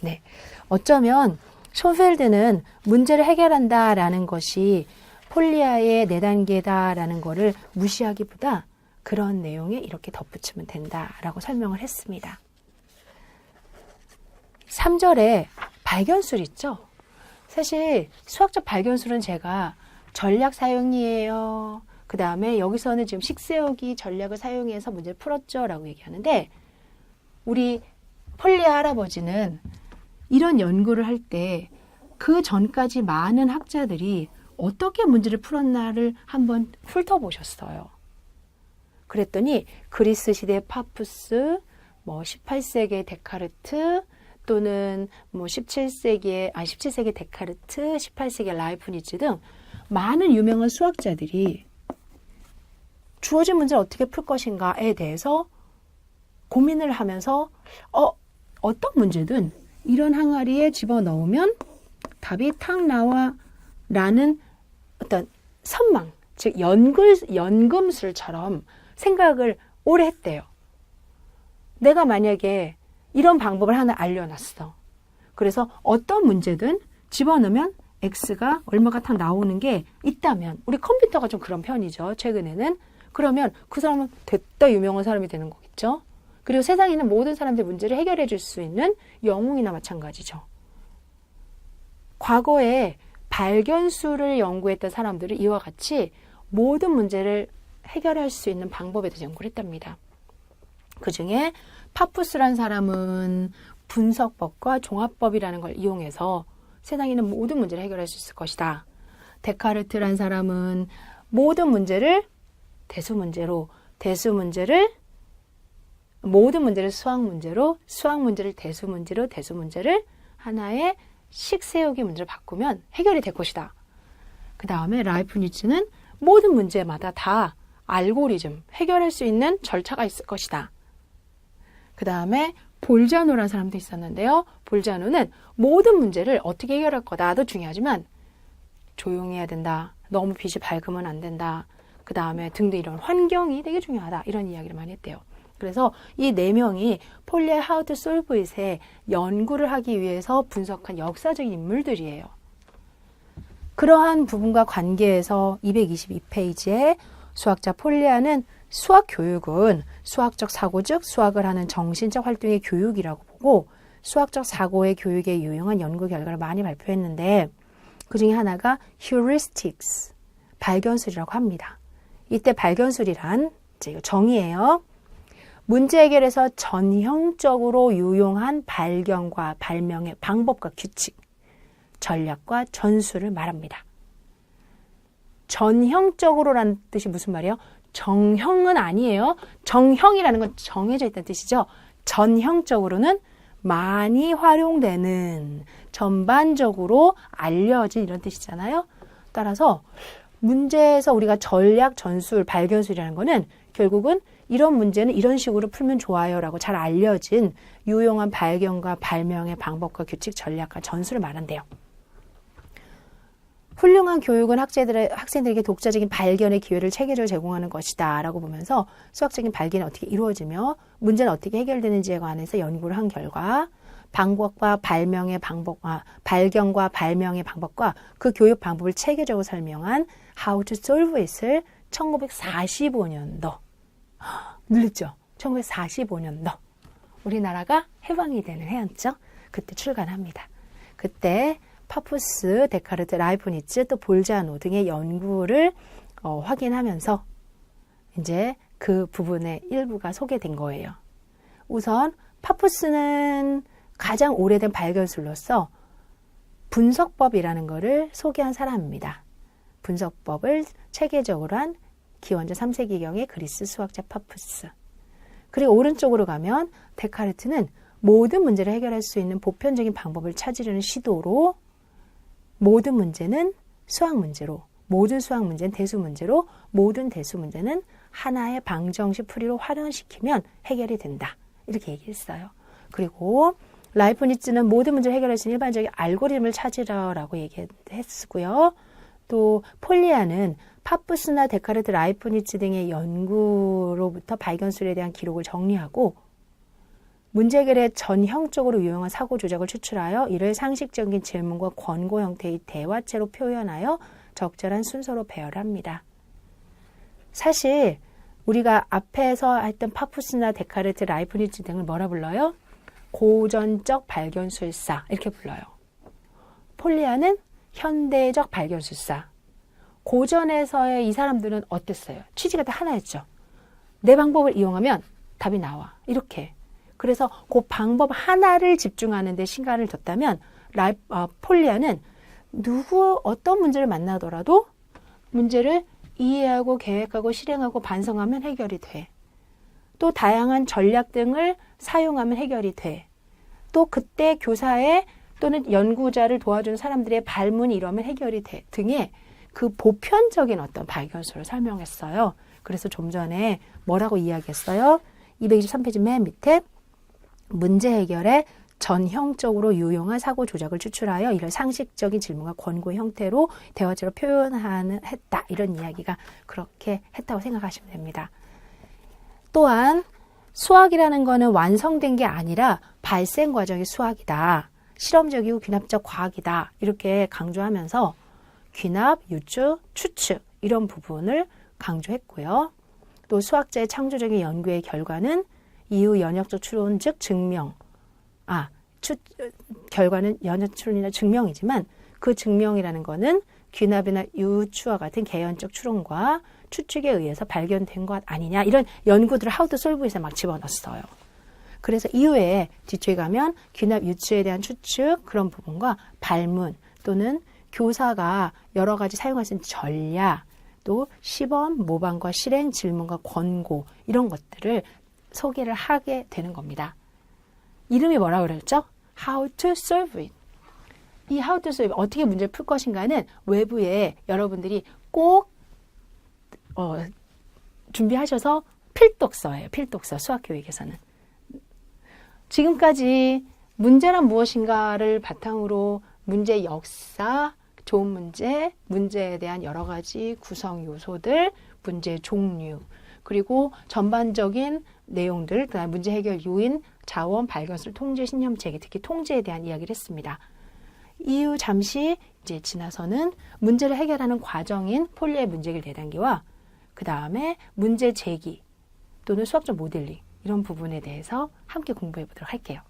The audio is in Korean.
네, 어쩌면 션펠드는 문제를 해결한다라는 것이 폴리아의 4단계다라는 거를 무시하기보다 그런 내용에 이렇게 덧붙이면 된다라고 설명을 했습니다. 3절에 발견술 있죠? 사실 수학적 발견술은 제가 전략 사용이에요. 그 다음에 여기서는 지금 식세우기 전략을 사용해서 문제를 풀었죠 라고 얘기하는데, 우리 폴리아 할아버지는 이런 연구를 할 때 그 전까지 많은 학자들이 어떻게 문제를 풀었나를 한번 훑어보셨어요. 그랬더니 그리스 시대 파푸스, 18세기의 데카르트, 또는 17세기의 데카르트, 18세기의 라이프니츠 등 많은 유명한 수학자들이 주어진 문제를 어떻게 풀 것인가에 대해서 고민을 하면서 어떤 문제든 이런 항아리에 집어넣으면 답이 탁 나와 라는 어떤 선망, 즉 연금술처럼 생각을 오래 했대요. 내가 만약에 이런 방법을 하나 알려놨어. 그래서 어떤 문제든 집어넣으면 X가 얼마가 탁 나오는 게 있다면, 우리 컴퓨터가 좀 그런 편이죠, 최근에는. 그러면 그 사람은 됐다 유명한 사람이 되는 거겠죠. 그리고 세상에 있는 모든 사람들의 문제를 해결해 줄 수 있는 영웅이나 마찬가지죠. 과거에 발견수를 연구했던 사람들은 이와 같이 모든 문제를 해결할 수 있는 방법에 대해서 연구를 했답니다. 그 중에 파푸스란 사람은 분석법과 종합법이라는 걸 이용해서 세상에 있는 모든 문제를 해결할 수 있을 것이다. 데카르트란 사람은 모든 문제를 대수문제로, 모든 문제를 수학문제로, 수학문제를 대수문제로, 대수문제를 하나의 식세우기 문제를 바꾸면 해결이 될 것이다. 그 다음에 라이프니츠는 모든 문제마다 다 알고리즘, 해결할 수 있는 절차가 있을 것이다. 그 다음에 볼자노라는 사람도 있었는데요. 볼자노는 모든 문제를 어떻게 해결할 거다도 중요하지만 조용히 해야 된다. 너무 빛이 밝으면 안 된다. 그 다음에 등등 이런 환경이 되게 중요하다. 이런 이야기를 많이 했대요. 그래서 이 4명이 폴리아 How to Solve It의 연구를 하기 위해서 분석한 역사적인 인물들이에요. 그러한 부분과 관계에서 222페이지에 수학자 폴리아는 수학 교육은 수학적 사고, 즉 수학을 하는 정신적 활동의 교육이라고 보고 수학적 사고의 교육에 유용한 연구 결과를 많이 발표했는데, 그 중에 하나가 heuristics, 발견술이라고 합니다. 이때 발견술이란 이제 정의예요. 문제 해결에서 전형적으로 유용한 발견과 발명의 방법과 규칙, 전략과 전술을 말합니다. 전형적으로라는 뜻이 무슨 말이에요? 정형은 아니에요. 정형이라는 건 정해져 있다는 뜻이죠. 전형적으로는 많이 활용되는, 전반적으로 알려진 이런 뜻이잖아요. 따라서 문제에서 우리가 전략, 전술, 발견술이라는 거는 결국은 이런 문제는 이런 식으로 풀면 좋아요 라고 잘 알려진 유용한 발견과 발명의 방법과 규칙, 전략과 전술을 말한대요. 훌륭한 교육은 학생들에게 독자적인 발견의 기회를 체계적으로 제공하는 것이다 라고 보면서 수학적인 발견이 어떻게 이루어지며 문제는 어떻게 해결되는지에 관해서 연구를 한 결과 방법과 발명의 방법과 발견과 발명의 방법과 그 교육 방법을 체계적으로 설명한 How to Solve It을 1945년도 늘렸죠. 1945년도 우리나라가 해방이 되는 해였죠. 그때 출간합니다. 그때 파푸스, 데카르트, 라이프니츠, 또 볼자노 등의 연구를 확인하면서 이제 그 부분의 일부가 소개된 거예요. 우선 파푸스는 가장 오래된 발견술로서 분석법이라는 것을 소개한 사람입니다. 분석법을 체계적으로 한 기원전 3세기경의 그리스 수학자 파푸스. 그리고 오른쪽으로 가면 데카르트는 모든 문제를 해결할 수 있는 보편적인 방법을 찾으려는 시도로 모든 문제는 수학 문제로, 모든 수학 문제는 대수 문제로, 모든 대수 문제는 하나의 방정식 풀이로 활용시키면 해결이 된다. 이렇게 얘기했어요. 그리고 라이프니츠는 모든 문제를 해결할 수 있는 일반적인 알고리즘을 찾으라고 얘기했고요. 또 폴리아는 파푸스나 데카르트, 라이프니츠 등의 연구로부터 발견술에 대한 기록을 정리하고 문제 해결에 전형적으로 유용한 사고 조작을 추출하여 이를 상식적인 질문과 권고 형태의 대화체로 표현하여 적절한 순서로 배열합니다. 사실 우리가 앞에서 했던 파푸스나 데카르트, 라이프니츠 등을 뭐라 불러요? 고전적 발견술사 이렇게 불러요. 폴리아는 현대적 발견술사. 고전에서의 이 사람들은 어땠어요? 취지가 다 하나였죠. 내 방법을 이용하면 답이 나와. 이렇게. 그래서 그 방법 하나를 집중하는 데 시간을 뒀다면 폴리아는 어떤 문제를 만나더라도 문제를 이해하고 계획하고 실행하고 반성하면 해결이 돼. 또 다양한 전략 등을 사용하면 해결이 돼. 또 그때 교사의 또는 연구자를 도와주는 사람들의 발문이 이러면 해결이 돼. 등의 그 보편적인 어떤 발견수를 설명했어요. 그래서 좀 전에 뭐라고 이야기했어요? 223페이지 맨 밑에 문제 해결에 전형적으로 유용한 사고 조작을 추출하여 이를 상식적인 질문과 권고 형태로 대화체로 했다. 이런 이야기가 그렇게 했다고 생각하시면 됩니다. 또한 수학이라는 거는 완성된 게 아니라 발생 과정의 수학이다. 실험적이고 귀납적 과학이다. 이렇게 강조하면서 귀납, 유추, 추측 이런 부분을 강조했고요. 또 수학자의 창조적인 연구의 결과는 이후 연역적 추론 즉 증명. 결과는 연역 추론이나 증명이지만 그 증명이라는 거는 귀납이나 유추와 같은 개연적 추론과 추측에 의해서 발견된 것 아니냐 이런 연구들을 How to Solve에서 막 집어넣었어요. 그래서 이후에 뒤쪽에 가면 귀납, 유추에 대한 추측 그런 부분과 발문 또는 교사가 여러 가지 사용할 수 있는 전략 또 시범, 모방과 실행, 질문과 권고 이런 것들을 소개를 하게 되는 겁니다. 이름이 뭐라고 그랬죠? How to solve it. 이 How to solve it, 어떻게 문제를 풀 것인가는 외부에 여러분들이 꼭 준비하셔서 필독서예요. 필독서, 수학교육에서는. 지금까지 문제란 무엇인가를 바탕으로 문제 역사, 좋은 문제, 문제에 대한 여러 가지 구성 요소들, 문제 종류, 그리고 전반적인 내용들, 그다음 문제 해결 요인, 자원, 발견술, 통제, 신념 체계, 특히 통제에 대한 이야기를 했습니다. 이후 잠시 이제 지나서는 문제를 해결하는 과정인 폴리의 문제 해결 대단계와 그 다음에 문제 제기 또는 수학적 모델링 이런 부분에 대해서 함께 공부해 보도록 할게요.